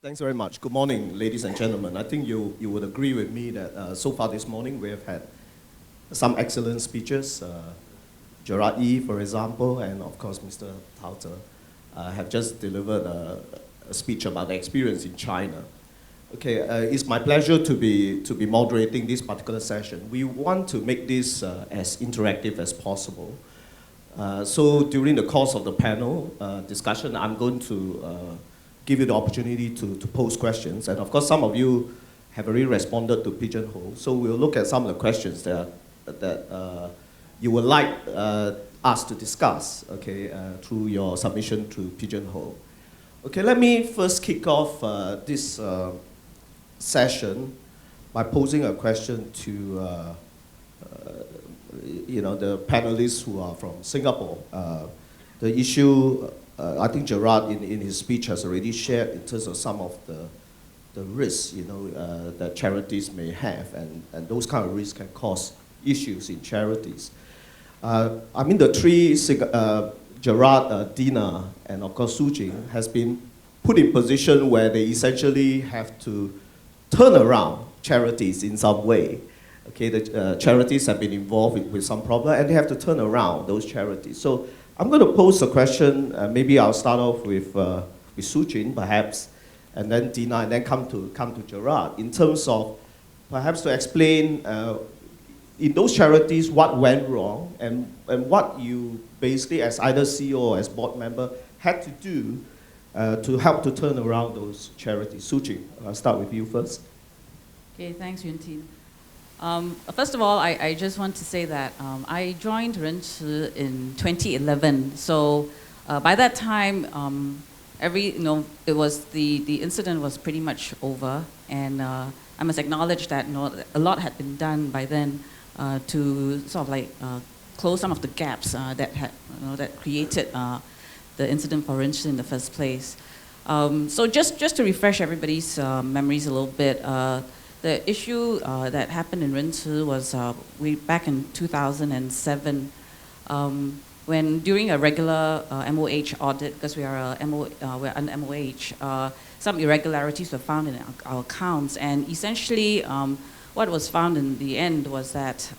Thanks very much. Good morning, ladies and gentlemen. I think you would agree with me that so far this morning we have had some excellent speeches. Gerard Yi, for example, and of course Mr. Tauter have just delivered a speech about the experience in China. Okay, it's my pleasure to be moderating this particular session. We want to make this as interactive as possible. So during the course of the panel discussion, I'm going to give you the opportunity to pose questions. And of course, some of you have already responded to Pigeonhole. So we'll look at some of the questions that you would like us to discuss, okay, through your submission to Pigeonhole. Okay, let me first kick off this session by posing a question to the panelists who are from Singapore. The issue, I think Gerard in his speech has already shared in terms of some of the risks, that charities may have, and those kind of risks can cause issues in charities. I mean, the three, Gerard, Dina, and of course Su Jing, has been put in position where they essentially have to turn around charities in some way. Okay, the charities have been involved with some problem, and they have to turn around those charities. So I'm going to pose a question. Maybe I'll start off with Su Jing, perhaps, and then Dina, and then come to Gerard in terms of perhaps to explain in those charities what went wrong and what you basically, as either CEO or as board member, had to do to help to turn around those charities. Su Jing, I'll start with you first. Okay, thanks, Yun Tin. First of all, I just want to say that I joined Renchi in 2011. So by that time, it was the incident was pretty much over, and I must acknowledge that a lot had been done by then to sort of close some of the gaps that created the incident for Renchi in the first place. So just to refresh everybody's memories a little bit. The issue that happened in Renchi was back in 2007 when during a regular MOH audit, because we're an MOH, some irregularities were found in our accounts, and essentially what was found in the end was that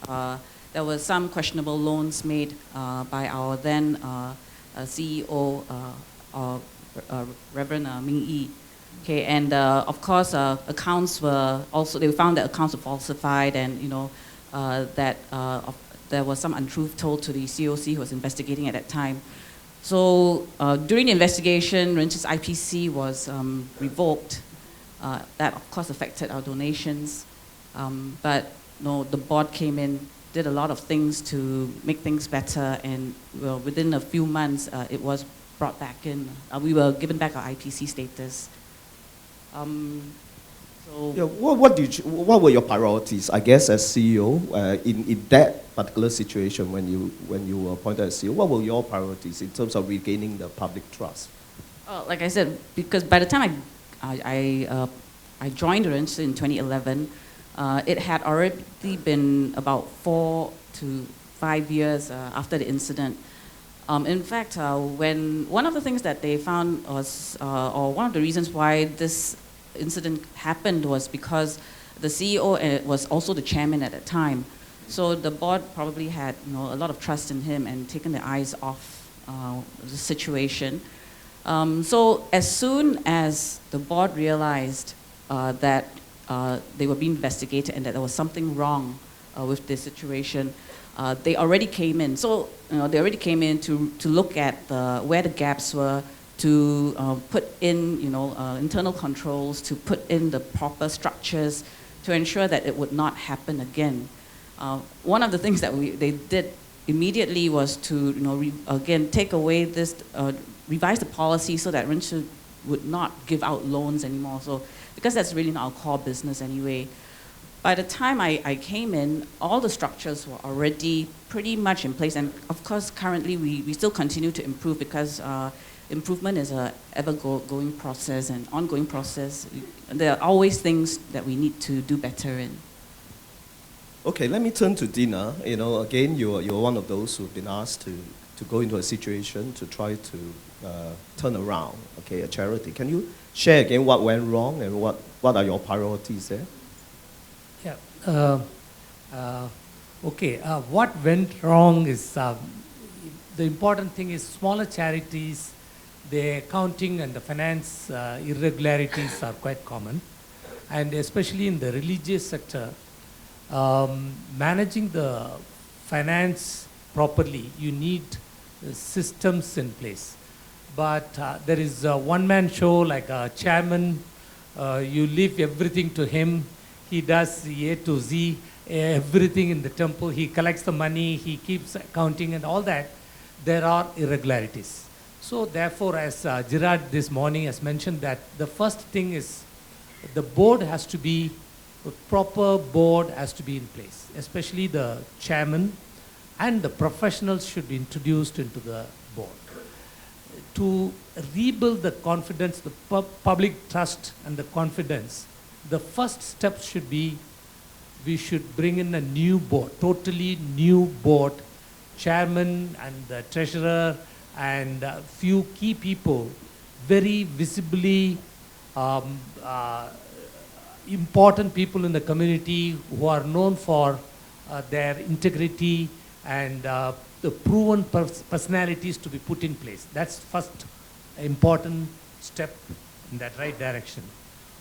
there were some questionable loans made by our then CEO, Reverend Ming Yi. Okay, and of course, accounts were also, they found that accounts were falsified, and that there was some untruth told to the COC who was investigating at that time. So during the investigation, Renchi's IPC was revoked. That of course affected our donations, but the board came in, did a lot of things to make things better, and within a few months, it was brought back in. We were given back our IPC status. What were your priorities, I guess, as CEO in that particular situation when you were appointed as CEO? What were your priorities in terms of regaining the public trust? Like I said, because by the time I joined Renchi in 2011, it had already been about 4 to 5 years after the incident. In fact, when one of the things that they found was, or one of the reasons why this incident happened was because the CEO was also the chairman at that time. So the board probably had a lot of trust in him and taken their eyes off the situation. So as soon as the board realized that they were being investigated and that there was something wrong with this situation, they already came in. So they already came in to look at where the gaps were, to put in internal controls, to put in the proper structures to ensure that it would not happen again. One of the things that they did immediately was to again take away this, revise the policy so that Renchi would not give out loans anymore. So because that's really not our core business anyway. By the time I came in, all the structures were already pretty much in place, and of course currently we still continue to improve because improvement is a ever-going process and ongoing process. There are always things that we need to do better in. Okay, let me turn to Dina. Again, you're one of those who've been asked to go into a situation to try to turn around, okay, a charity. Can you share again what went wrong and what are your priorities there? Yeah. Okay. What went wrong is the important thing is smaller charities, the accounting and the finance irregularities are quite common, and especially in the religious sector, managing the finance properly, you need systems in place. But there is a one-man show like a chairman. You leave everything to him. He does A to Z, everything in the temple. He collects the money. He keeps accounting and all that. There are irregularities. So therefore, as Gerard this morning has mentioned, that the first thing is the board has to be, a proper board has to be in place, especially the chairman and the professionals should be introduced into the board. To rebuild the confidence, the public trust and the confidence, the first step should be we should bring in a new board, totally new board, chairman and the treasurer and a few key people, very visibly important people in the community who are known for their integrity and the proven personalities to be put in place. That's first important step in that right direction.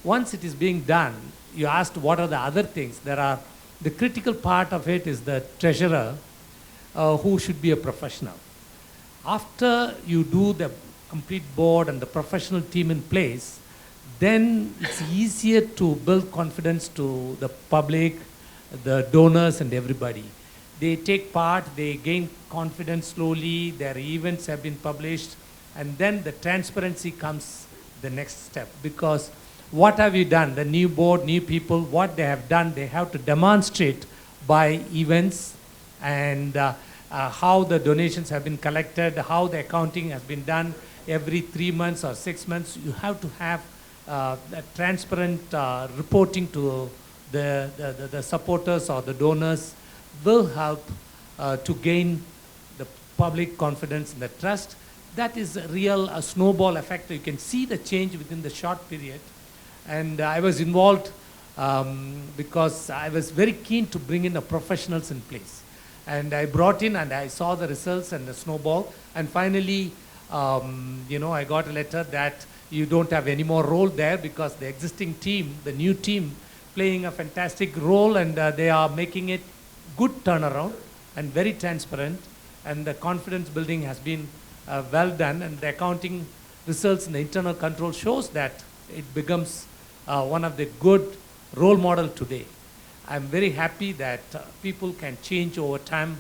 Once it is being done, you asked what are the other things. The critical part of it is the treasurer who should be a professional. After you do the complete board and the professional team in place, then it's easier to build confidence to the public, the donors and everybody. They take part, they gain confidence slowly, their events have been published, and then the transparency comes the next step. Because what have you done? The new board, new people, what they have done, they have to demonstrate by events and how the donations have been collected, how the accounting has been done every 3 months or 6 months. You have to have transparent reporting to the supporters or the donors will help to gain the public confidence and the trust. That is a real snowball effect. You can see the change within the short period. And I was involved because I was very keen to bring in the professionals in place. And I brought in and I saw the results and the snowball. And finally, I got a letter that you don't have any more role there because the existing team, the new team, playing a fantastic role and they are making it good turnaround and very transparent, and the confidence building has been well done, and the accounting results in the internal control shows that it becomes one of the good role model today. I'm very happy that people can change over time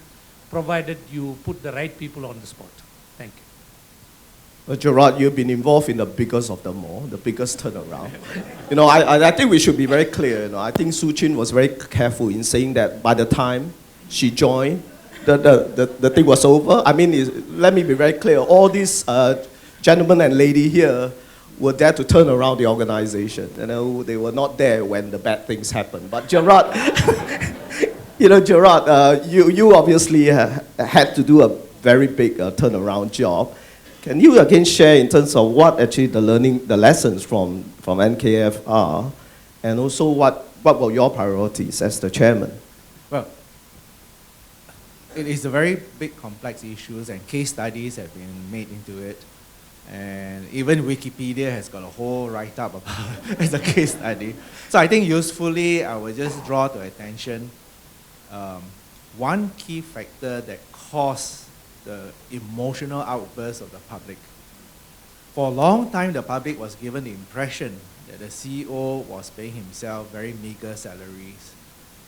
provided you put the right people on the spot. Thank you. Well, Gerard, you've been involved in the biggest of them all, the biggest turnaround. I think we should be very clear. I think Su Chin was very careful in saying that by the time she joined, the thing was over. I mean, let me be very clear. All these gentlemen and lady here were there to turn around the organization. They were not there when the bad things happened. But Gerard, Gerard, you obviously had to do a very big turnaround job. Can you again share in terms of what actually the lessons from NKF are, and also what were your priorities as the chairman? Well, it is a very big complex issues and case studies have been made into it. And even Wikipedia has got a whole write-up about it as a case study. So I think usefully, I will just draw to attention one key factor that caused the emotional outburst of the public. For a long time, the public was given the impression that the CEO was paying himself very meager salaries,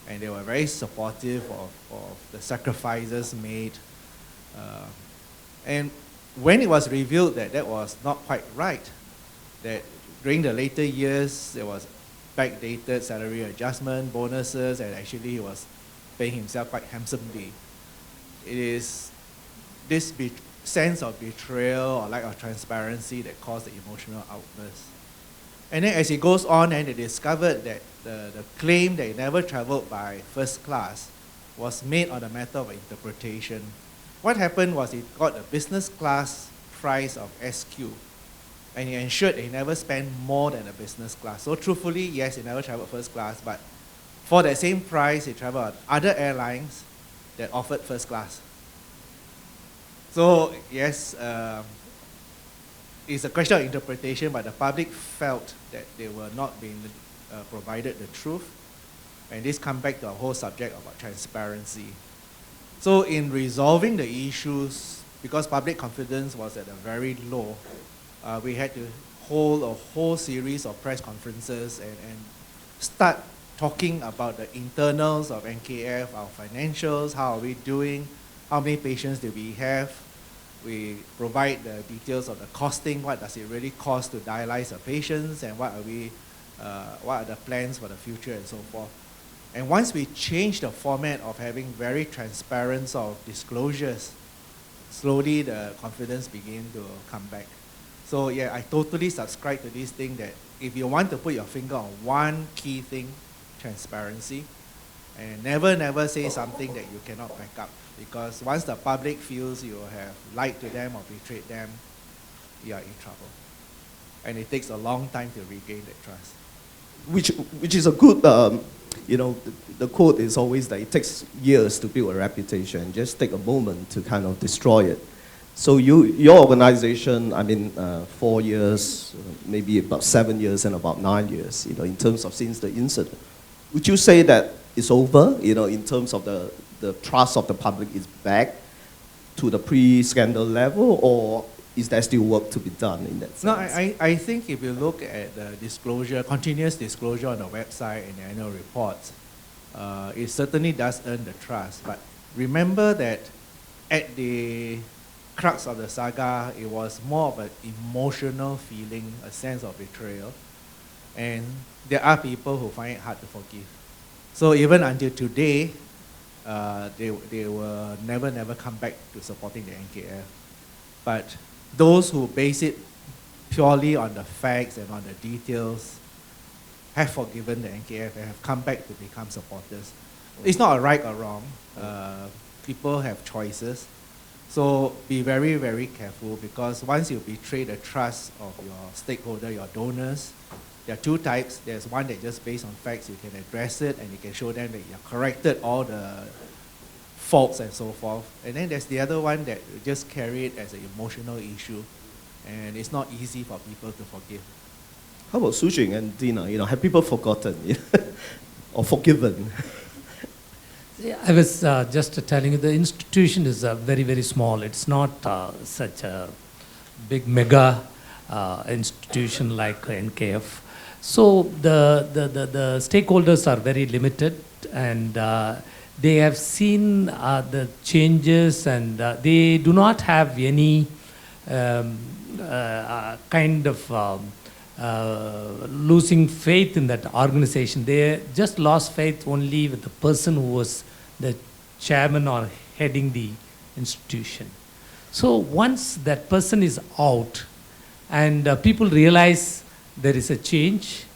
and they were very supportive of the sacrifices made. And when it was revealed that that was not quite right, that during the later years, there was backdated salary adjustment, bonuses, and actually he was paying himself quite handsomely. It is this sense of betrayal or lack of transparency that caused the emotional outburst. And then as it goes on, and they discovered that the claim that he never traveled by first class was made on a matter of interpretation. What happened was he got a business class price of SQ. And he ensured he never spent more than a business class. So truthfully, yes, he never traveled first class, but for that same price, he traveled on other airlines that offered first class. So yes, it's a question of interpretation, but the public felt that they were not being provided the truth. And this comes back to our whole subject about transparency. So in resolving the issues, because public confidence was at a very low, we had to hold a whole series of press conferences and start talking about the internals of NKF, our financials, how are we doing, how many patients do we have. We provide the details of the costing, what does it really cost to dialyze a patient, and what are the plans for the future and so forth. And once we change the format of having very transparent sort of disclosures, slowly the confidence began to come back. So yeah, I totally subscribe to this thing that if you want to put your finger on one key thing, transparency, and never say something that you cannot back up. Because once the public feels you have lied to them or betrayed them, you are in trouble. And it takes a long time to regain that trust. Which is a good, you know, the quote is always that it takes years to build a reputation. Just take a moment to kind of destroy it. So your organization, I mean, 4 years, maybe about 7 years and about 9 years, you know, in terms of since the incident. Would you say that it's over, you know, in terms of the trust of the public is back to the pre-scandal level, or is there still work to be done in that sense? No, I think if you look at the disclosure, continuous disclosure on the website and the annual reports, it certainly does earn the trust. But remember that at the crux of the saga, it was more of an emotional feeling, a sense of betrayal. And there are people who find it hard to forgive. So even until today, they will never come back to supporting the NKF. But those who base it purely on the facts and on the details have forgiven the NKF and have come back to become supporters. It's not a right or wrong. People have choices. So be very, very careful, because once you betray the trust of your stakeholder, your donors, there are two types. There's one that just based on facts, you can address it and you can show them that you have corrected all the faults and so forth. And then there's the other one that you just carry it as an emotional issue, and it's not easy for people to forgive. How about Su Jing and Dina? You know, have people forgotten or forgiven? Yeah, I was just telling you, the institution is very, very small. It's not such a big mega institution like NKF. So the stakeholders are very limited, and they have seen the changes, and they do not have any kind of losing faith in that organization. They just lost faith only with the person who was the chairman or heading the institution. So once that person is out and people realize there is a change,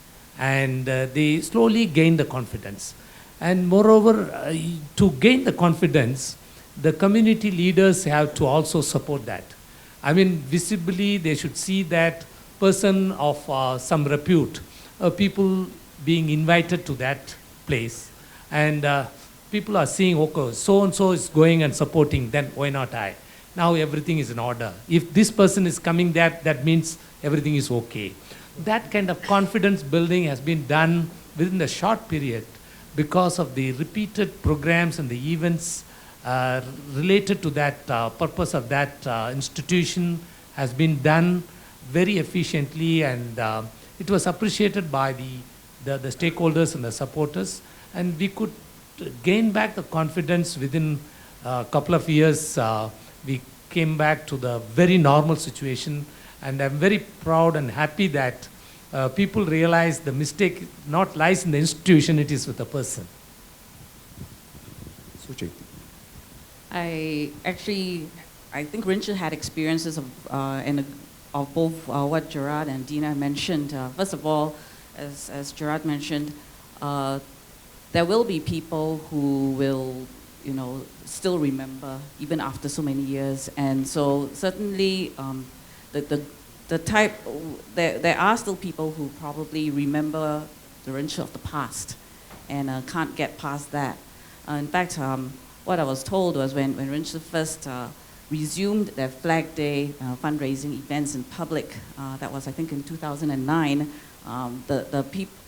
and they slowly gain the confidence. And moreover, to gain the confidence, the community leaders have to also support that. I mean, visibly they should see that person of some repute, people being invited to that place, and people are seeing, okay, so-and-so is going and supporting, then why not I? Now everything is in order. If this person is coming, that means everything is okay. That kind of confidence building has been done within a short period because of the repeated programs and the events related to that purpose of that institution has been done very efficiently, and it was appreciated by the stakeholders and the supporters, and we could gain back the confidence within a couple of years. We came back to the very normal situation, and I'm very proud and happy that people realize the mistake not lies in the institution, it is with the person. Su Jing. I think Rinchen had experiences of both what Gerard and Dina mentioned. First of all, as Gerard mentioned, there will be people who will still remember even after so many years. And so certainly the type, there are still people who probably remember the Rinchi of the past and can't get past that. In fact, what I was told was when Rinchi first resumed their Flag Day fundraising events in public, that was I think in 2009,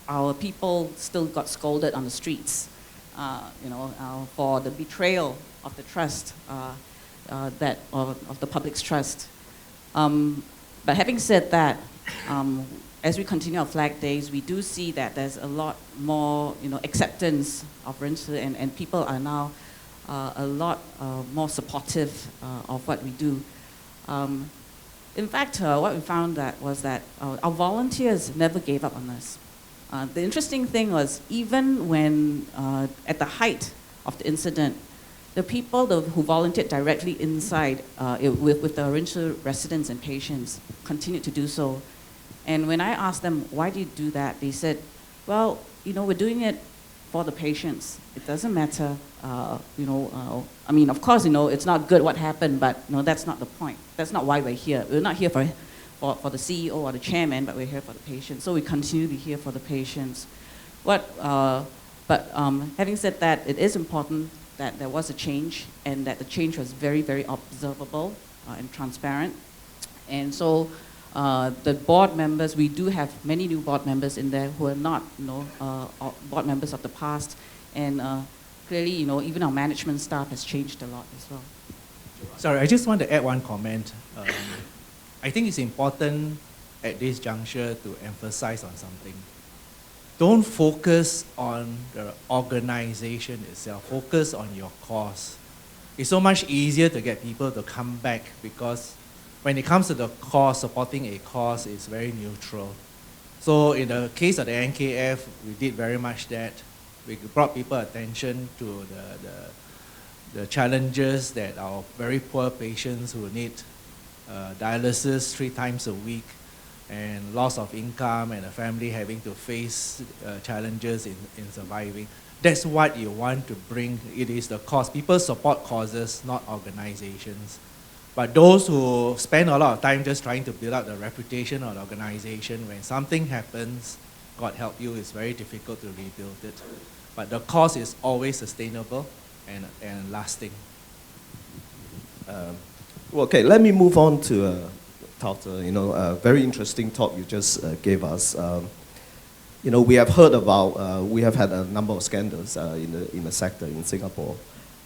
our people still got scolded on the streets, for the betrayal of the trust, of the public's trust. But having said that, as we continue our Flag Days, we do see that there's a lot more, acceptance of Rinchi, and people are now a lot more supportive of what we do. In fact, what we found was that our volunteers never gave up on us. The interesting thing was, even when, at the height of the incident, the people who volunteered directly inside with the Rinchi residents and patients continued to do so. And when I asked them, why do you do that? They said, well, we're doing it for the patients. It doesn't matter, I mean, of course, it's not good what happened, but that's not the point. That's not why we're here. We're not here for the CEO or the chairman, but we're here for the patients. So we continue to be here for the patients. Having said that, it is important that there was a change, and that the change was very, very observable and transparent. And so the board members, we do have many new board members in there who are not board members of the past. And clearly, even our management staff has changed a lot as well. Sorry, I just want to add one comment. I think it's important at this juncture to emphasize on something. Don't focus on the organization itself. Focus on your cause. It's so much easier to get people to come back, because when it comes to the cause, supporting a cause is very neutral. So in the case of the NKF, we did very much that. We brought people attention to the challenges that our very poor patients who need dialysis 3 times a week, and loss of income, and a family having to face challenges in surviving. That's what you want to bring. It is the cause. People support causes, not organizations. But those who spend a lot of time just trying to build up the reputation of the organization, when something happens, God help you, it's very difficult to rebuild it. But the cause is always sustainable and lasting. Okay, let me move on to Doctor. A very interesting talk you just gave us. We have heard about, we have had a number of scandals in the sector in Singapore.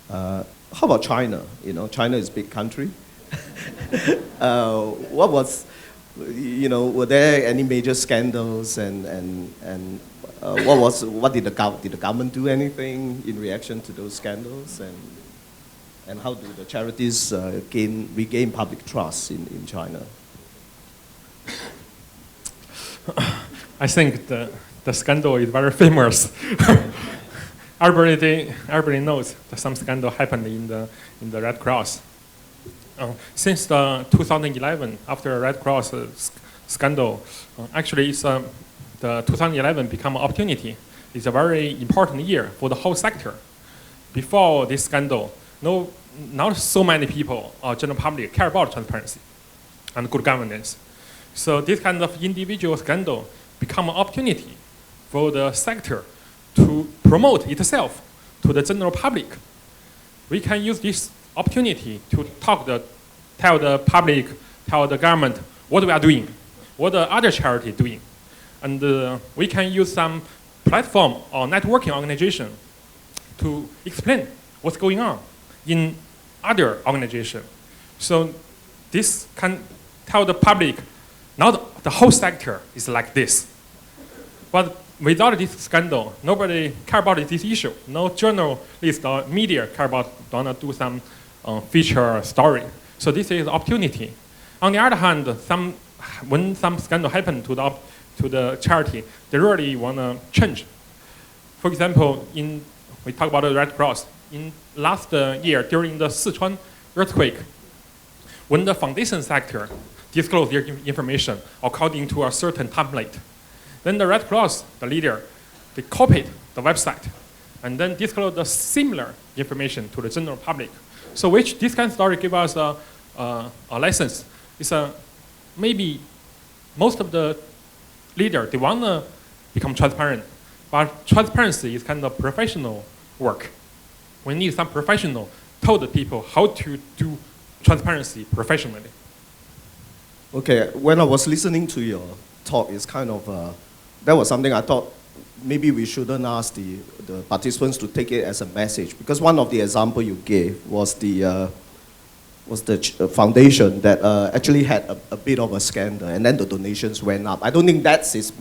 How about China? China is a big country. What was, were there any major scandals, and what did the government do anything in reaction to those scandals, and how do the charities regain public trust in China? I think the scandal is very famous. Everybody knows that some scandal happened in the Red Cross. Since the 2011, after the Red Cross scandal, actually it's, the 2011 become an opportunity. It's a very important year for the whole sector. Before this scandal, not so many people or general public care about transparency and good governance. So this kind of individual scandal become an opportunity for the sector to promote itself to the general public. We can use this opportunity to tell the public, tell the government what we are doing, what the other charity doing. And we can use some platform or networking organization to explain what's going on in other organizations. So this can tell the public, not the whole sector is like this. But without this scandal, nobody care about this issue. No journalist or media care about, don't do some feature story. So this is an opportunity. On the other hand, when some scandal happen to the charity, they really want to change. For example, we talk about the Red Cross. In last year, during the Sichuan earthquake, when the foundation sector disclosed their information according to a certain template, then the Red Cross, the leader, they copied the website and then disclose the similar information to the general public. So which this kind of story give us a lessons. It's maybe most of the leaders, they want to become transparent, but transparency is kind of professional work. We need some professional told the people how to do transparency professionally. Okay, when I was listening to your talk, it's kind of, that was something I thought maybe we shouldn't ask the participants to take it as a message, because one of the examples you gave was the foundation that actually had a bit of a scandal, and then the donations went up. I don't think that's his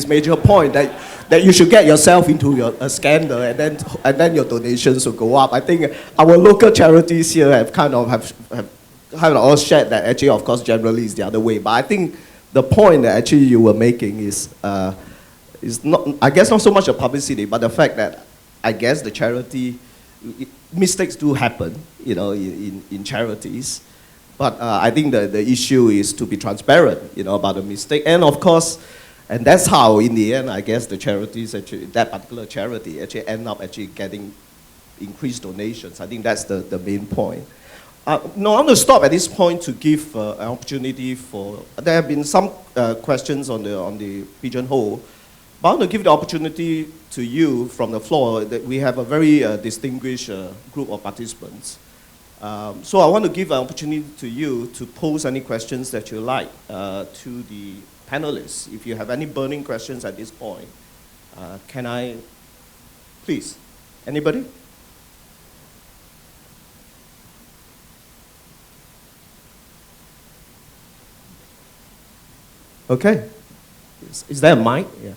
major point, that you should get yourself into a scandal and then your donations will go up. I think our local charities here have kind of all shared that actually, of course, generally is the other way. But I think the point that actually you were making is not, I guess, not so much a publicity, but the fact that I guess the charity, mistakes do happen, you know, in charities. But I think the issue is to be transparent, you know, about the mistake. And of course, and that's how, in the end, I guess the charities, actually, that particular charity, actually end up actually getting increased donations. I think that's the main point. No, I want to stop at this point to give an opportunity for, there have been some questions on the pigeonhole, but I want to give the opportunity to you from the floor. That we have a very distinguished group of participants. So I want to give an opportunity to you to pose any questions that you like to the panelists. If you have any burning questions at this point, can I, please, anybody? Okay. Is there a mic? Yeah.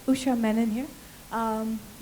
Usha Menon here.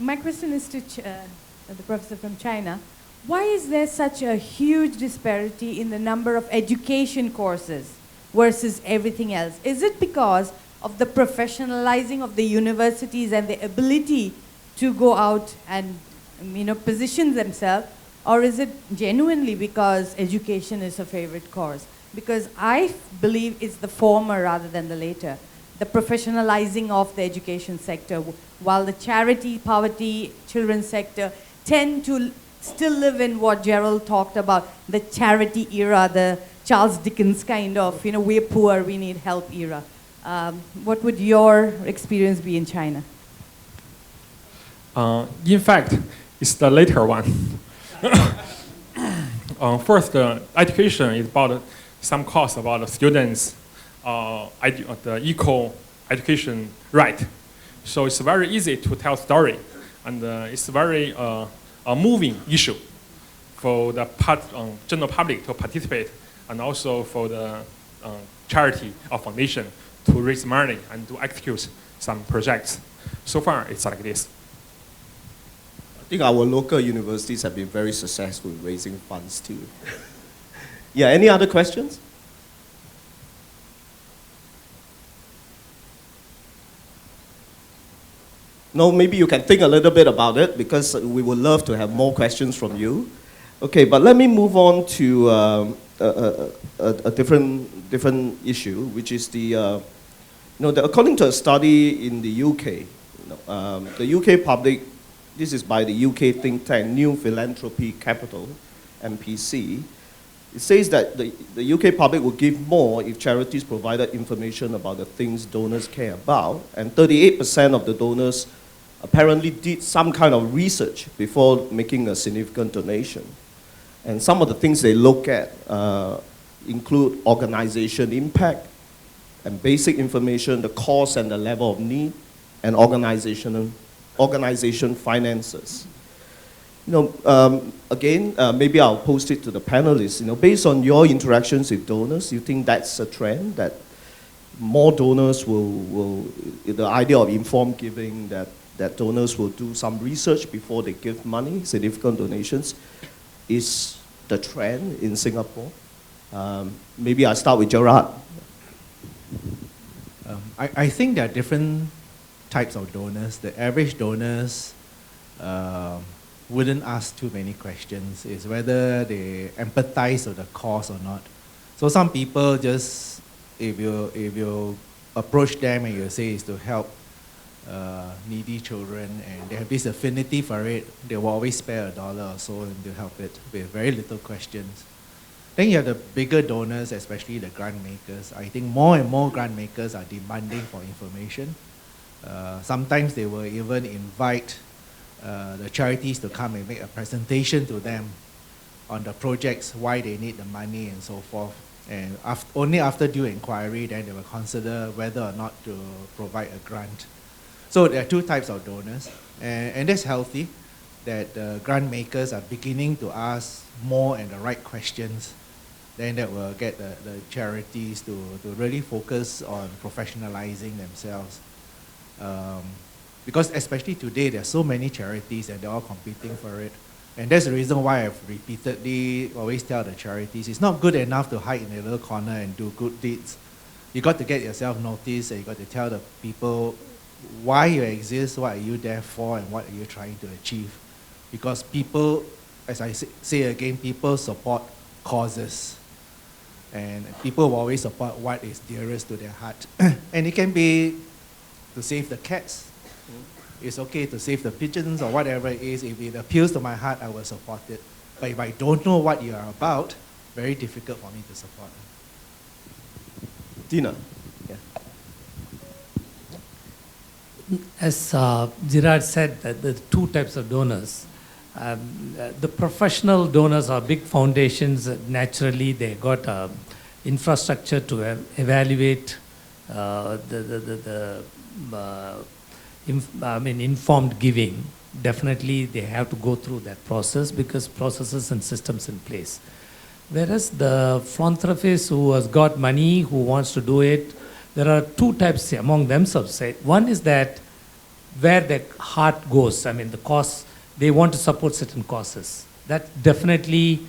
My question is to the professor from China. Why is there such a huge disparity in the number of education courses versus everything else? Is it because of the professionalizing of the universities and the ability to go out and, you know, position themselves, or is it genuinely because education is a favorite course? Because I believe it's the former rather than the later. The professionalizing of the education sector, while the charity, poverty, children's sector tend to still live in what Gerald talked about, the charity era, the Charles Dickens kind of, you know, we're poor, we need help era. What would your experience be in China? In fact, it's the later one. First, education is about some course about the students' the equal education right. So it's very easy to tell story, and it's very a moving issue for the general public to participate, and also for the charity or foundation to raise money and to execute some projects. So far, it's like this. I think our local universities have been very successful in raising funds too. Yeah, any other questions? No, maybe you can think a little bit about it, because we would love to have more questions from you. Okay, but let me move on to a different issue, which is according to a study in the UK, the UK public, this is by the UK think tank New Philanthropy Capital, MPC. It says that the UK public will give more if charities provided information about the things donors care about, and 38% of the donors apparently did some kind of research before making a significant donation. And some of the things they look at include organization impact and basic information, the cost and the level of need, and organization finances. Again, maybe I'll post it to the panelists. Based on your interactions with donors, you think that's a trend, that more donors will the idea of informed giving, that donors will do some research before they give money, significant donations, is the trend in Singapore? Maybe I'll start with Gerard. I think there are different types of donors. The average donors wouldn't ask too many questions. It's whether they empathize with the cause or not. So some people just, if you approach them and you say is to help needy children, and they have this affinity for it, they will always spare $1 or so and to help it with very little questions. Then you have the bigger donors, especially the grant makers. I think more and more grant makers are demanding for information. Sometimes they will even invite the charities to come and make a presentation to them on the projects, why they need the money and so forth. And only after due inquiry, then they will consider whether or not to provide a grant. So there are two types of donors, and that's healthy, that grant makers are beginning to ask more and the right questions. Then that will get the charities to really focus on professionalizing themselves. Because especially today, there are so many charities and they're all competing for it. And that's the reason why I've repeatedly always tell the charities, it's not good enough to hide in a little corner and do good deeds. You got to get yourself noticed, and you got to tell the people why you exist, what are you there for, and what are you trying to achieve. Because people, as I say again, people support causes. And people will always support what is dearest to their heart. And it can be to save the cats. It's okay to save the pigeons or whatever it is. If it appeals to my heart, I will support it. But if I don't know what you are about, very difficult for me to support. Dina. Yeah. As Gerard said, that the two types of donors. The professional donors are big foundations. Naturally, they got infrastructure to evaluate informed giving. Definitely, they have to go through that process because processes and systems in place. Whereas the philanthropist who has got money, who wants to do it, there are two types among themselves. One is that where the heart goes, the cause, they want to support certain causes. That definitely,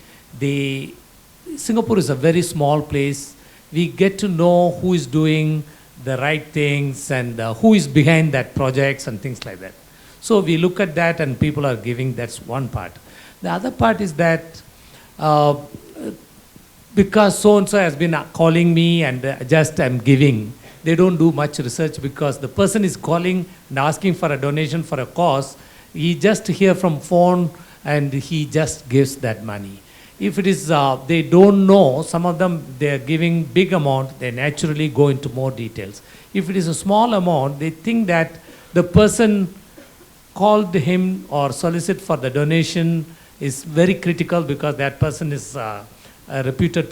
Singapore is a very small place. We get to know who is doing the right things and who is behind that projects and things like that. So we look at that and people are giving, that's one part. The other part is that because so-and-so has been calling me and just I'm giving, they don't do much research because the person is calling and asking for a donation for a cause. He just hear from phone and he just gives that money. If it is, they don't know, some of them, they are giving big amount, they naturally go into more details. If it is a small amount, they think that the person called him or solicit for the donation is very critical because that person is a reputed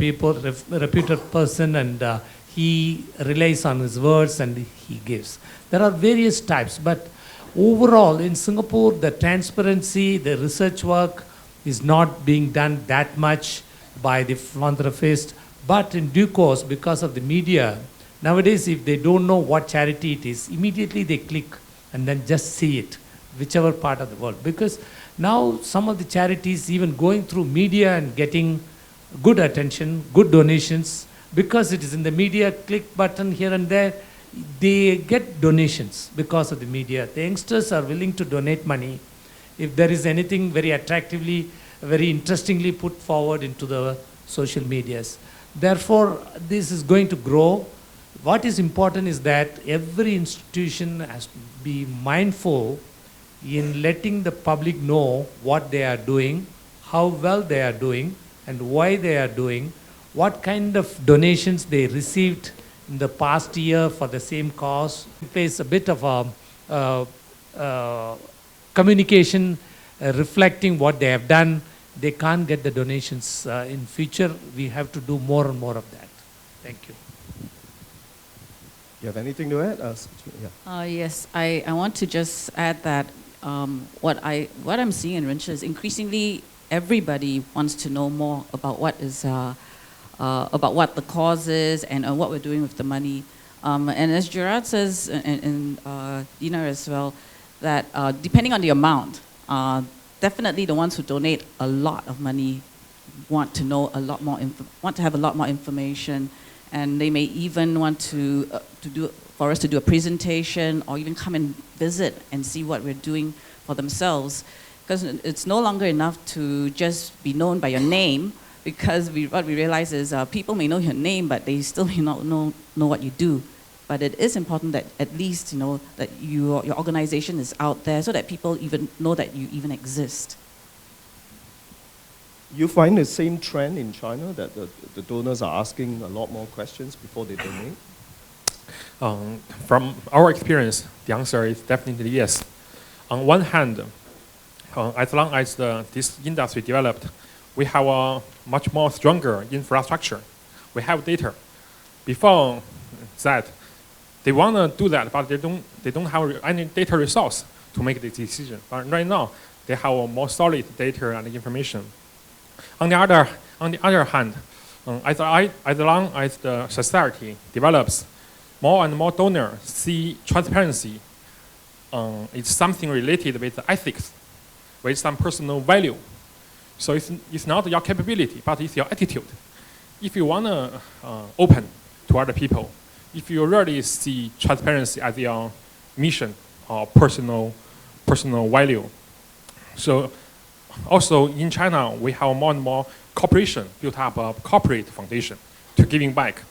person and he relies on his words and he gives. There are various types, but overall in Singapore, the transparency, the research work, is not being done that much by the philanthropist, but in due course, because of the media, nowadays if they don't know what charity it is, immediately they click and then just see it, whichever part of the world. Because now some of the charities even going through media and getting good attention, good donations, because it is in the media, click button here and there, they get donations because of the media. The youngsters are willing to donate money if there is anything very attractively, very interestingly put forward into the social medias. Therefore, this is going to grow. What is important is that every institution has to be mindful in letting the public know what they are doing, how well they are doing, and why they are doing, what kind of donations they received in the past year for the same cause. It plays a bit of a communication reflecting what they have done. They can't get the donations in future. We have to do more and more of that. Thank you. You have anything to add? Yes, I want to just add that what I'm seeing in Rincha is increasingly everybody wants to know more about what the cause is and what we're doing with the money. And as Gerard says, and Dina as well, that depending on the amount, definitely the ones who donate a lot of money want to know a lot more, want to have a lot more information, and they may even want for us to do a presentation or even come and visit and see what we're doing for themselves, because it's no longer enough to just be known by your name, because what we realize is people may know your name, but they still may not know what you do. but it is important that at least, you know, that your organization is out there so that people even know that you even exist. You find the same trend in China that the donors are asking a lot more questions before they donate? From our experience, the answer is definitely yes. On one hand, as long as this industry developed, we have a much more stronger infrastructure. We have data. Before that, they want to do that, but they don't have any data resource to make the decision. But right now, they have a more solid data and information. On the other hand, as long as the society develops, more and more donors see transparency. It's something related with ethics, with some personal value. So it's not your capability, but it's your attitude. If you want to open to other people, if you really see transparency as your mission or personal value. So also in China, we have more and more corporation built up a corporate foundation to giving back.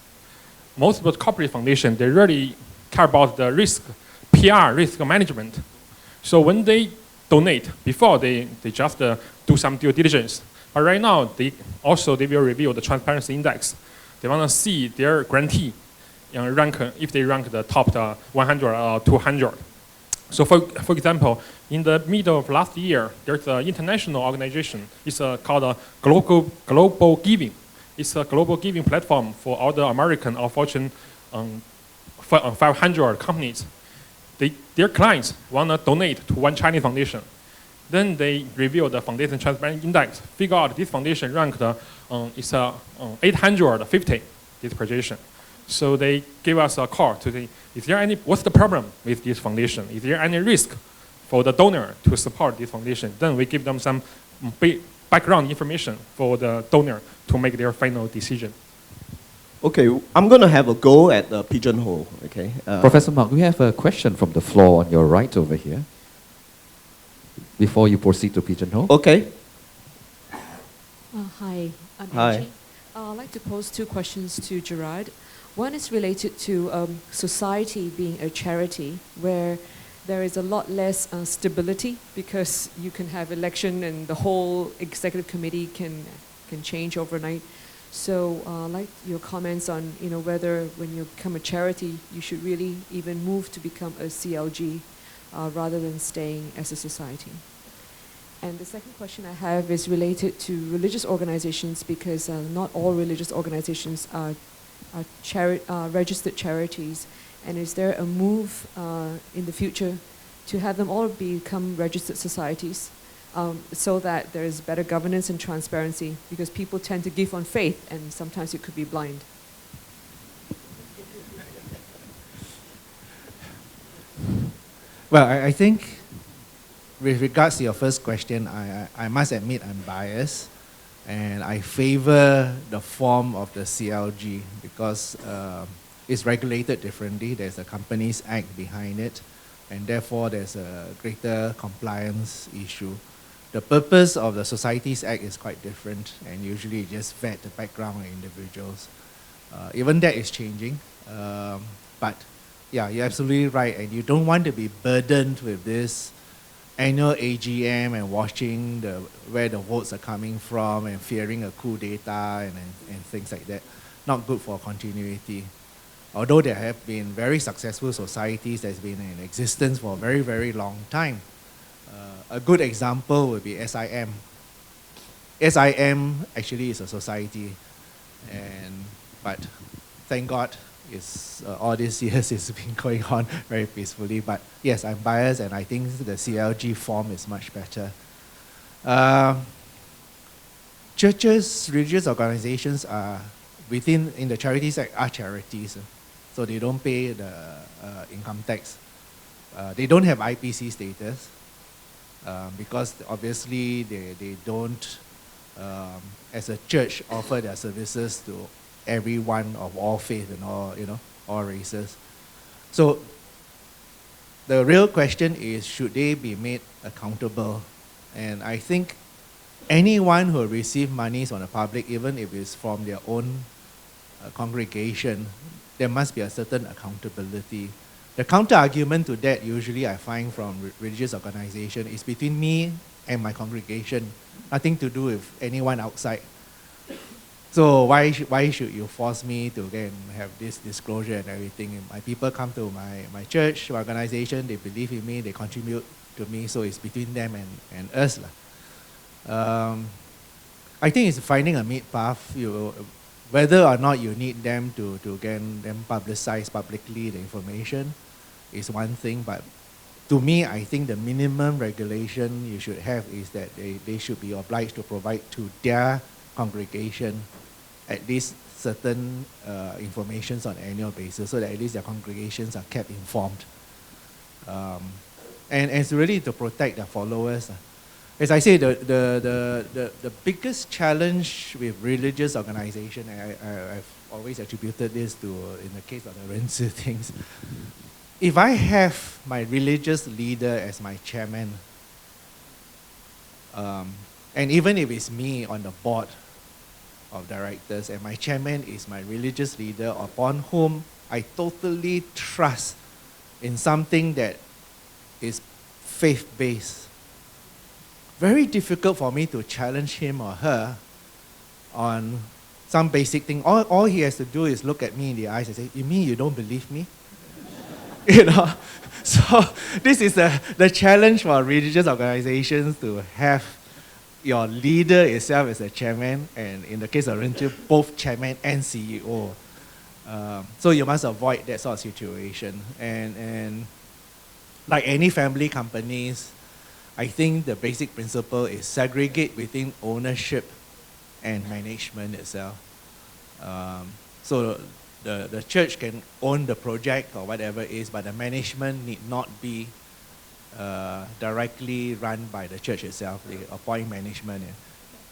Most of the corporate foundation, they really care about the risk, PR, risk management. So when they donate, before they just do some due diligence. But right now, they will review the transparency index. They want to see their grantee if they rank the top 100 or 200. So for example, in the middle of last year, there's an international organization. It's called Global Giving. It's a global giving platform for all the American or Fortune 500 companies. Their clients want to donate to one Chinese foundation. Then they review the foundation transparency index, figure out this foundation ranked is 850, this projection. So they give us a call to say, what's the problem with this foundation? Is there any risk for the donor to support this foundation? Then we give them some background information for the donor to make their final decision. Okay, I'm going to have a go at the pigeonhole, okay? Professor Mark, we have a question from the floor on your right over here. Before you proceed to pigeonhole. Okay. Hi, I'm Hi. Angie. I'd like to pose two questions to Gerard. One is related to society being a charity where there is a lot less stability because you can have election and the whole executive committee can change overnight. So I'd like your comments on whether when you become a charity, you should really even move to become a CLG rather than staying as a society. And the second question I have is related to religious organizations because not all religious organizations are registered charities. And is there a move in the future to have them all become registered societies so that there is better governance and transparency? Because people tend to give on faith and sometimes it could be blind. Well, I think with regards to your first question, I must admit I'm biased. And I favor the form of the CLG because it's regulated differently. There's a Companies Act behind it, and therefore there's a greater compliance issue. The purpose of the Societies Act is quite different, and usually it just vet the background of individuals. Even that is changing, but yeah, you're absolutely right, and you don't want to be burdened with this annual AGM and watching where the votes are coming from and fearing a coup d'etat and things like that. Not good for continuity. Although there have been very successful societies that's been in existence for a very, very long time. A good example would be SIM. SIM actually is a society, but thank God all these years it's been going on very peacefully. But yes, I'm biased and I think the CLG form is much better. Churches, religious organizations are in the Charities Act are charities. So they don't pay the income tax. They don't have IPC status because obviously they don't, as a church, offer their services to everyone of all faith and all races. So the real question is, should they be made accountable? And I think anyone who receive monies from the public, even if it's from their own congregation, there must be a certain accountability. The counter-argument to that usually I find from religious organization is between me and my congregation, nothing to do with anyone outside. So why should you force me to again have this disclosure and everything? My people come to my church, organization, they believe in me, they contribute to me, so it's between them and us. I think it's finding a mid path. Whether or not you need them to again them publicize publicly the information is one thing, but to me, I think the minimum regulation you should have is that they should be obliged to provide to their congregation at least certain informations on an annual basis, so that at least their congregations are kept informed. And it's really to protect their followers. As I say, the biggest challenge with religious organization, I've always attributed this to, in the case of the Renzi things, if I have my religious leader as my chairman, and even if it's me on the board of directors and my chairman is my religious leader upon whom I totally trust in something that is faith-based, very difficult for me to challenge him or her on some basic thing. All he has to do is look at me in the eyes and say, "You mean you don't believe me?" You know? So this is the challenge for religious organizations, to have your leader itself as a chairman, and in the case of Renju, both chairman and CEO. So you must avoid that sort of situation. And like any family companies, I think the basic principle is segregate within ownership and management itself. So the church can own the project or whatever it is, but the management need not be directly run by the church itself. They appoint management. Yeah.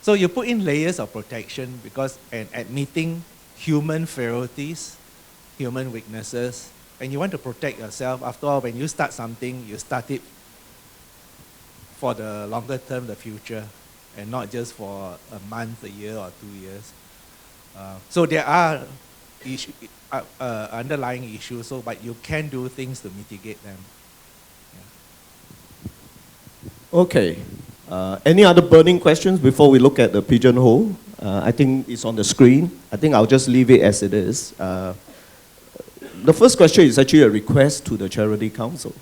So you put in layers of protection because and admitting human frailties, human weaknesses, and you want to protect yourself. After all, when you start something, you start it for the longer term, the future, and not just for a month, a year, or 2 years. So there are underlying issues, but you can do things to mitigate them. Yeah. Okay. Any other burning questions before we look at the pigeonhole? I think it's on the screen. I think I'll just leave it as it is. The first question is actually a request to the Charity Council.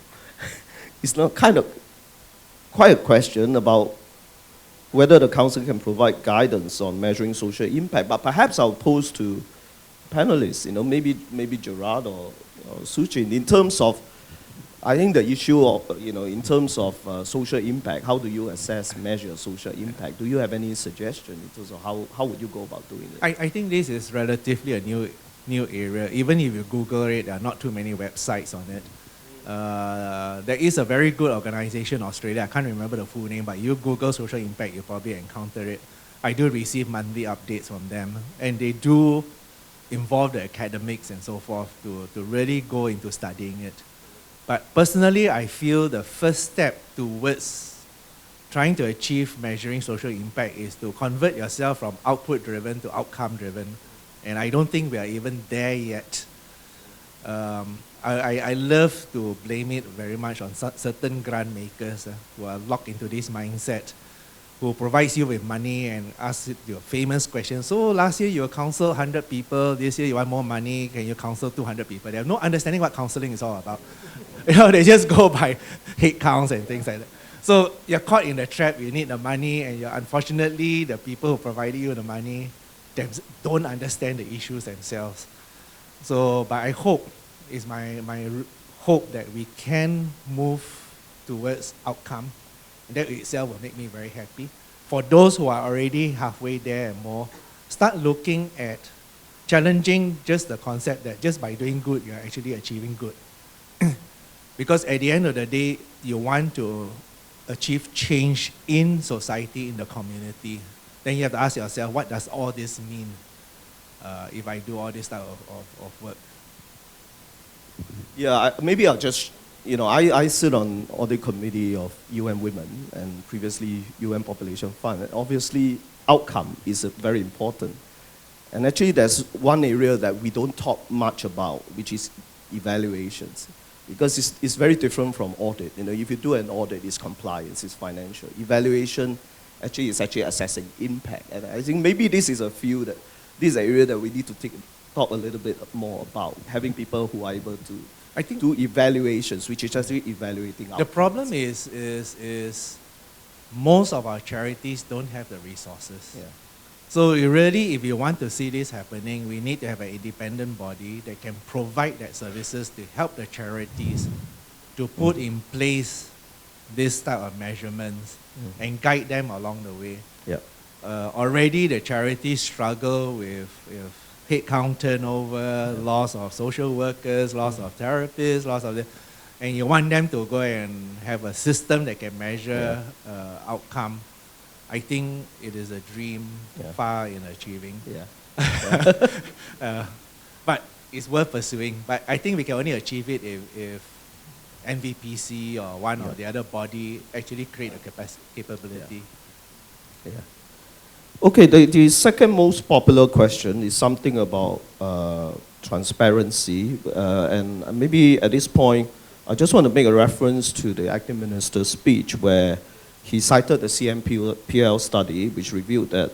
It's not quite a question about whether the council can provide guidance on measuring social impact, but perhaps I'll pose to panelists, maybe Gerard or Suchin, in terms of, I think the issue of, in terms of social impact, how do you assess, measure social impact? Do you have any suggestion in terms of how would you go about doing it? I think this is relatively a new area. Even if you Google it, there are not too many websites on it. There is a very good organization in Australia, I can't remember the full name, but you Google social impact, you probably encounter it. I do receive monthly updates from them, and they do involve the academics and so forth to really go into studying it. But personally, I feel the first step towards trying to achieve measuring social impact is to convert yourself from output-driven to outcome-driven. And I don't think we are even there yet. I love to blame it very much on certain grant makers who are locked into this mindset, who provides you with money and asks your famous question. So last year you counseled 100 people, this year you want more money, can you counsel 200 people? They have no understanding what counseling is all about. They just go by head counts and things like that. So you're caught in the trap, you need the money, and unfortunately the people who provided you the money don't understand the issues themselves. So, but I hope, is my hope that we can move towards outcome. That itself will make me very happy. For those who are already halfway there and more, start looking at challenging just the concept that just by doing good, you're actually achieving good. Because at the end of the day, you want to achieve change in society, in the community. Then you have to ask yourself, what does all this mean if I do all this type of work? Yeah, maybe I'll just, I sit on audit committee of UN Women and previously UN Population Fund. And obviously, outcome is very important. And actually, there's one area that we don't talk much about, which is evaluations. Because it's very different from audit. You know, if you do an audit, it's compliance, it's financial. Evaluation actually is actually assessing impact. And I think maybe this is a field that, this is an area that we need to talk a little bit more about, having people who are able to do evaluations, which is actually evaluating The problem is most of our charities don't have the resources. Yeah. So really, if you want to see this happening, we need to have an independent body that can provide that services to help the charities to put in place this type of measurements and guide them along the way. Yeah. Already the charities struggle with headcount turnover, loss of social workers, loss of therapists, loss of and you want them to go and have a system that can measure outcome. I think it is a dream far in achieving. Yeah. But it's worth pursuing. But I think we can only achieve it if NVPC or one or the other body actually create a capability. Yeah. Okay, the second most popular question is something about transparency. And maybe at this point, I just want to make a reference to the acting minister's speech where he cited the CMPL study, which revealed that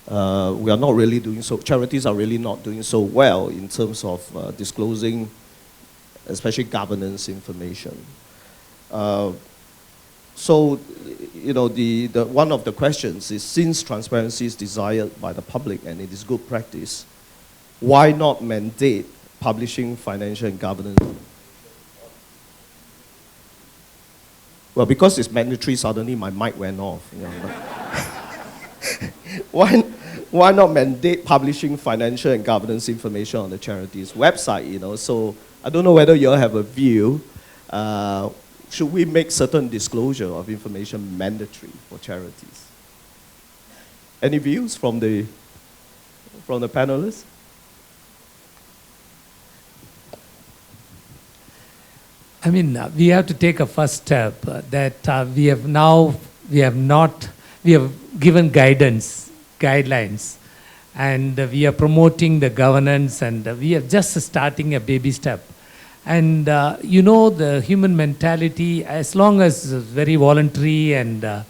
we are not really doing so, charities are really not doing so well in terms of disclosing, especially governance information. So, you know, one of the questions is, since transparency is desired by the public and it is good practice, why not mandate publishing financial and governance? Well, because it's mandatory, suddenly my mic went off. You know. Why not mandate publishing financial and governance information on the charity's website? You know, so I don't know whether you all have a view. Should we make certain disclosure of information mandatory for charities? Any views from the panelists? I mean, we have to take a first step that we have given guidelines, and we are promoting the governance, and we are just starting a baby step. And you know, the human mentality, as long as it's very voluntary and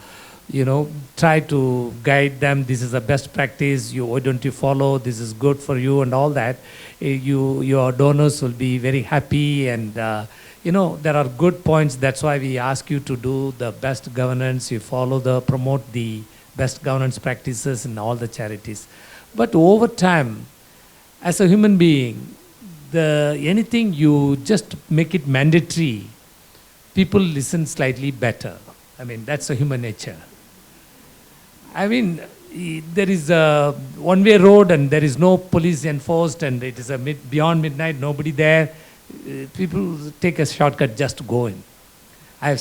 you know, try to guide them, this is the best practice, why don't you follow, this is good for you and all that, your donors will be very happy, and you know, there are good points. That's why we ask you to do the best governance. You promote the best governance practices in all the charities. But over time, as a human being, anything you just make it mandatory, people listen slightly better. I mean, that's a human nature. I mean, there is a one-way road and there is no police enforced, and it is beyond midnight, nobody there. People take a shortcut just to go in. I have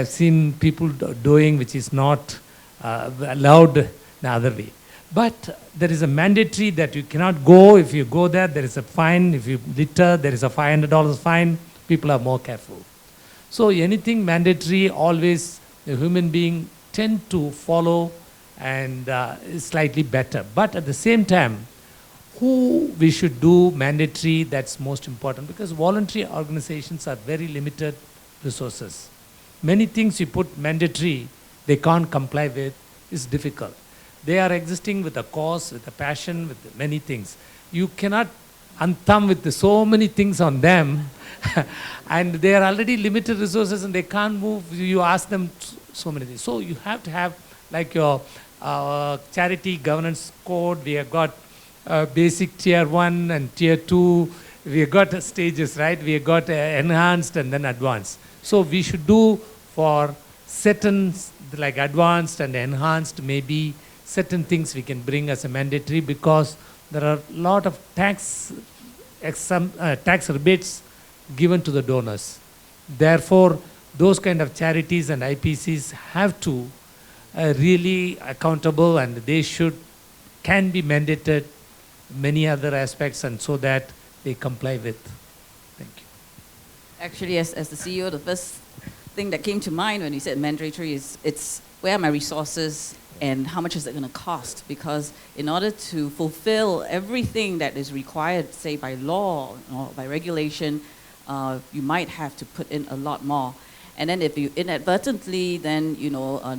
seen people doing which is not allowed the other way. But there is a mandatory that you cannot go. If you go there, there is a fine. If you litter, there is a $500 fine. People are more careful. So anything mandatory, always the human being tend to follow and is slightly better. But at the same time, who we should do mandatory, that's most important, because voluntary organizations are very limited resources. Many things you put mandatory, they can't comply with, it's difficult. They are existing with a cause, with a passion, with many things. You cannot unthumb with so many things on them and they are already limited resources and they can't move. You ask them so many things. So you have to have like your charity governance code. We have got basic tier 1 and tier 2. We have got stages, right? We have got enhanced and then advanced. So we should do for certain like advanced and enhanced, maybe certain things we can bring as a mandatory, because there are a lot of tax rebates given to the donors. Therefore, those kind of charities and IPCs have to really accountable, and they can be mandated many other aspects, and so that they comply with. Thank you. Actually, as the CEO, the first thing that came to mind when you said mandatory is it's where are my resources and how much is it going to cost? Because in order to fulfill everything that is required, say by law or by regulation, you might have to put in a lot more. And then if you inadvertently then,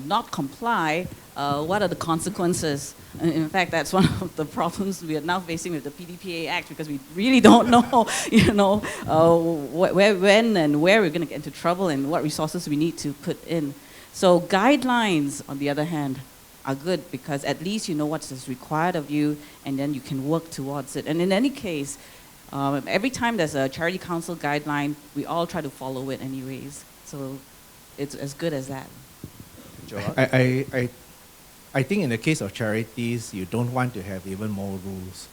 not comply, what are the consequences? In fact, that's one of the problems we are now facing with the PDPA Act, because we really don't know, when and where we're going to get into trouble and what resources we need to put in. So guidelines, on the other hand, are good, because at least you know what is required of you, and then you can work towards it. And in any case, every time there's a Charity Council guideline, we all try to follow it anyways. So it's as good as that. I think in the case of charities, you don't want to have even more rules.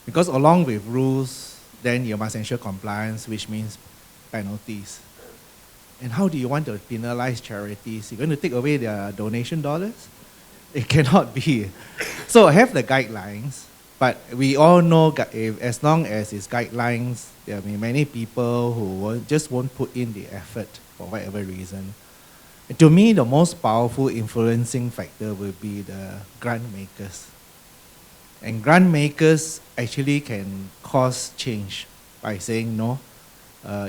Because along with rules, then you must ensure compliance, which means penalties. And how do you want to penalize charities? You're going to take away their donation dollars? It cannot be. So have the guidelines, but we all know as long as it's guidelines, there will be many people who just won't put in the effort for whatever reason. To me, the most powerful influencing factor will be the grant makers. And grant makers actually can cause change by saying, no,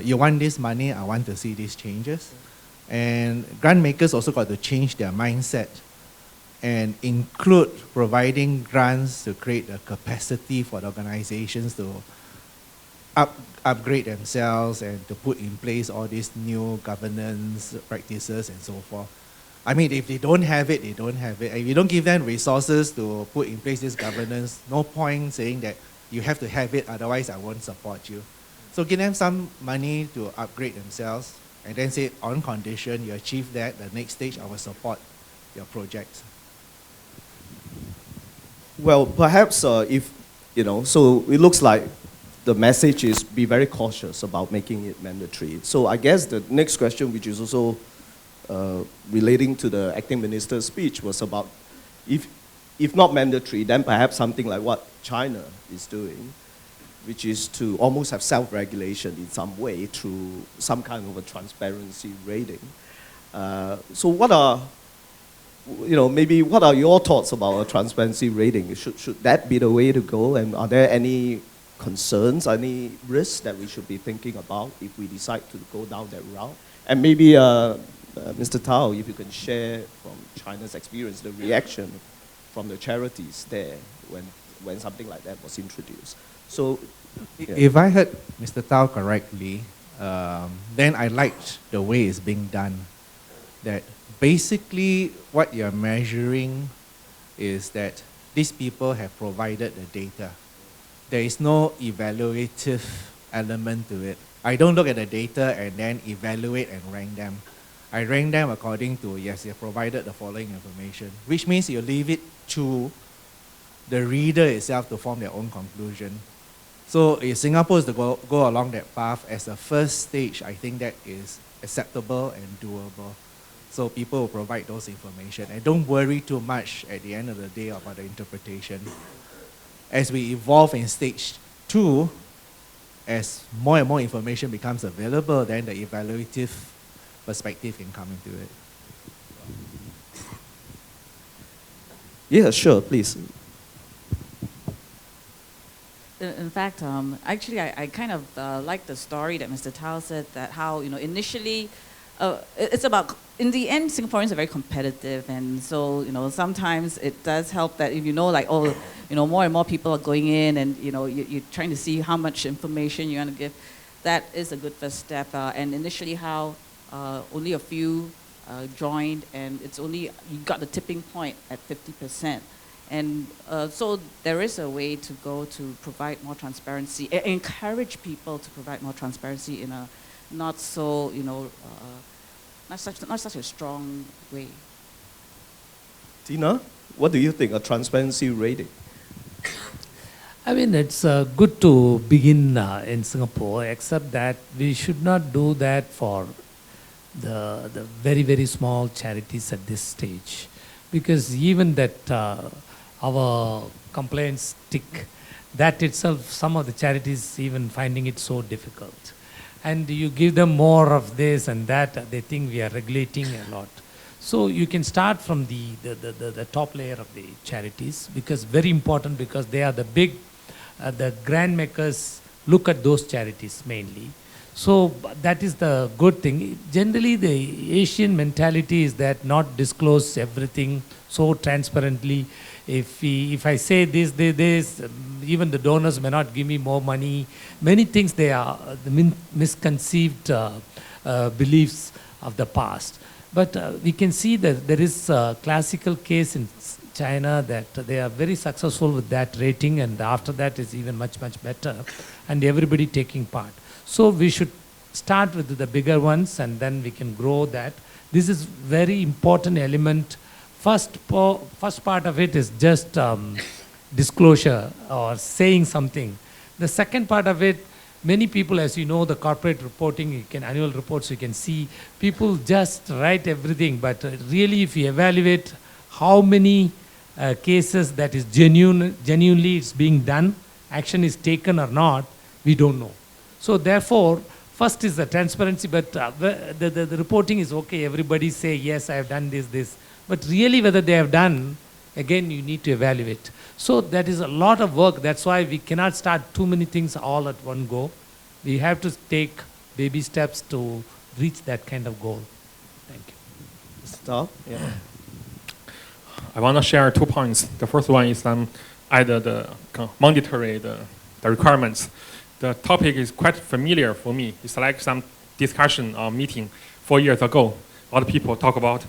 you want this money, I want to see these changes. And grant makers also got to change their mindset and include providing grants to create a capacity for the organizations to upgrade themselves and to put in place all these new governance practices and so forth. I mean, if they don't have it, they don't have it. If you don't give them resources to put in place this governance, no point saying that you have to have it, otherwise I won't support you. So give them some money to upgrade themselves, and then say, on condition you achieve that, the next stage I will support your projects. Well, perhaps so it looks like the message is be very cautious about making it mandatory. So I guess the next question, which is also relating to the acting minister's speech, was about if not mandatory, then perhaps something like what China is doing, which is to almost have self-regulation in some way through some kind of a transparency rating. So what are your thoughts about a transparency rating? Should that be the way to go? And are there any concerns, any risks that we should be thinking about if we decide to go down that route? And maybe, Mr. Tao, if you can share from China's experience, the reaction from the charities there when something like that was introduced. So, yeah. If I heard Mr. Tao correctly, then I liked the way it's being done. That basically what you're measuring is that these people have provided the data. There is no evaluative element to it. I don't look at the data and then evaluate and rank them. I rank them according to, yes, they have provided the following information, which means you leave it to the reader itself to form their own conclusion. So if Singapore is to go along that path as a first stage, I think that is acceptable and doable. So people will provide those information. And don't worry too much at the end of the day about the interpretation. As we evolve in stage 2, as more and more information becomes available, then the evaluative perspective can come into it. Yeah, sure, please. In fact, actually, I kind of like the story that Mr. Tao said, that how, initially, it's about, in the end, Singaporeans are very competitive, and so, sometimes it does help that if more and more people are going in, and, you're trying to see how much information you want to give. That is a good first step, and initially how only a few joined, and it's only, you got the tipping point at 50%. And so there is a way to go to provide more transparency, encourage people to provide more transparency in a not so, not such a strong way. Tina, what do you think, a transparency rating? I mean, it's good to begin in Singapore, except that we should not do that for the very, very small charities at this stage. Because even that our complaints tick, that itself, some of the charities even finding it so difficult. And you give them more of this and that, they think we are regulating a lot. So you can start from the top layer of the charities, because very important, because they are the big, the grand makers look at those charities mainly. So that is the good thing. Generally, the Asian mentality is that not disclose everything so transparently. If I say this, even the donors may not give me more money. Many things, they are the misconceived beliefs of the past. But we can see that there is a classical case in China that they are very successful with that rating, and after that is even much, much better, and everybody taking part. So we should start with the bigger ones, and then we can grow that. This is very important element. First part of it is just disclosure or saying something. The second part of it, many people, as you know, the corporate reporting, annual reports, you can see people just write everything, but really if you evaluate how many cases that is genuinely it's being done, action is taken or not, we don't know. So therefore, first is the transparency, but the reporting is okay. Everybody say, yes, I have done this. But really whether they have done, again, you need to evaluate. So that is a lot of work. That's why we cannot start too many things all at one go. We have to take baby steps to reach that kind of goal. Thank you. Stop. Yeah. I want to share 2 points. The first one is either the monetary, the requirements. The topic is quite familiar for me. It's like some discussion or meeting 4 years ago. A lot of people talk about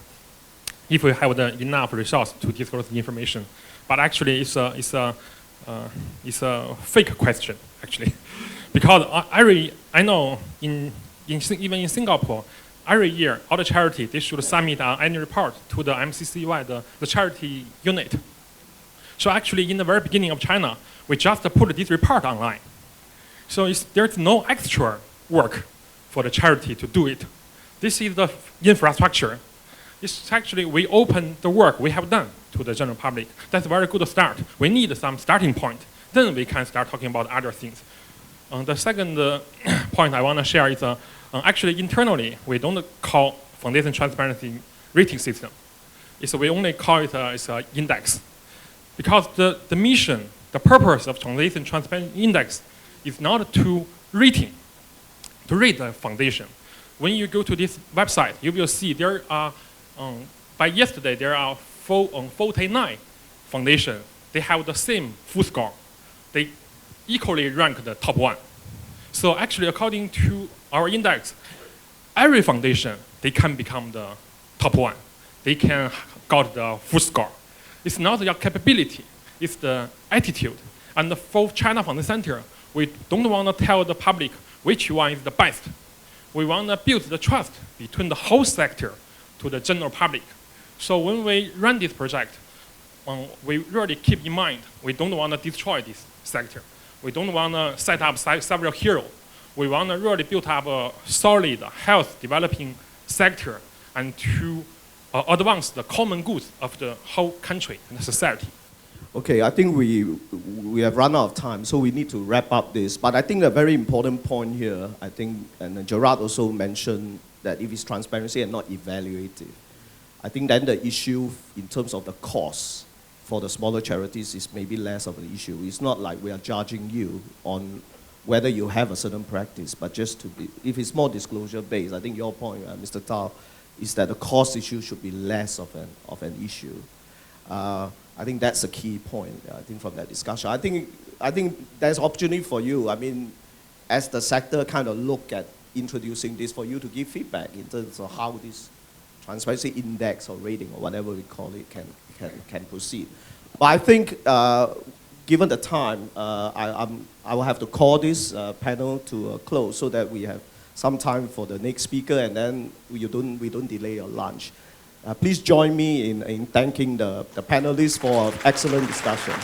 if we have enough resource to disclose the information. But actually, it's a fake question, actually. Because I know even in Singapore, every year, all the charities, they should submit an annual report to the MCCY, the charity unit. So actually, in the very beginning of China, we just put this report online. So there's no extra work for the charity to do it. This is the infrastructure. It's actually, we open the work we have done to the general public. That's a very good start. We need some starting point. Then we can start talking about other things. The second point I want to share is actually internally, we don't call Foundation Transparency Rating System. We only call it as an index. Because the mission, the purpose of Foundation Transparency Index is not to rate the foundation. When you go to this website, you will see there are, by yesterday, there are 49 foundations. They have the same full score. They equally rank the top 1. So actually, according to our index, every foundation, they can become the top 1. They can got the full score. It's not your capability, it's the attitude. And for China Foundation Center, we don't want to tell the public which one is the best. We want to build the trust between the whole sector to the general public. So when we run this project, we really keep in mind, we don't want to destroy this sector. We don't want to set up several heroes. We want to really build up a solid, health developing sector and to advance the common goods of the whole country and society. Okay, I think we have run out of time, so we need to wrap up this. But I think a very important point here, I think, and Gerard also mentioned that if it's transparency and not evaluative, I think then the issue in terms of the cost for the smaller charities is maybe less of an issue. It's not like we are judging you on whether you have a certain practice, but just to be, if it's more disclosure based, I think your point, Mr. Tao, is that the cost issue should be less of an issue. I think that's a key point, I think, from that discussion. I think there's opportunity for you, I mean, as the sector kind of look at introducing this, for you to give feedback in terms of how this transparency index or rating or whatever we call it can proceed. But I think, given the time, I will have to call this panel to a close so that we have some time for the next speaker, and then we don't delay your lunch. Please join me in thanking the panelists for an excellent discussion.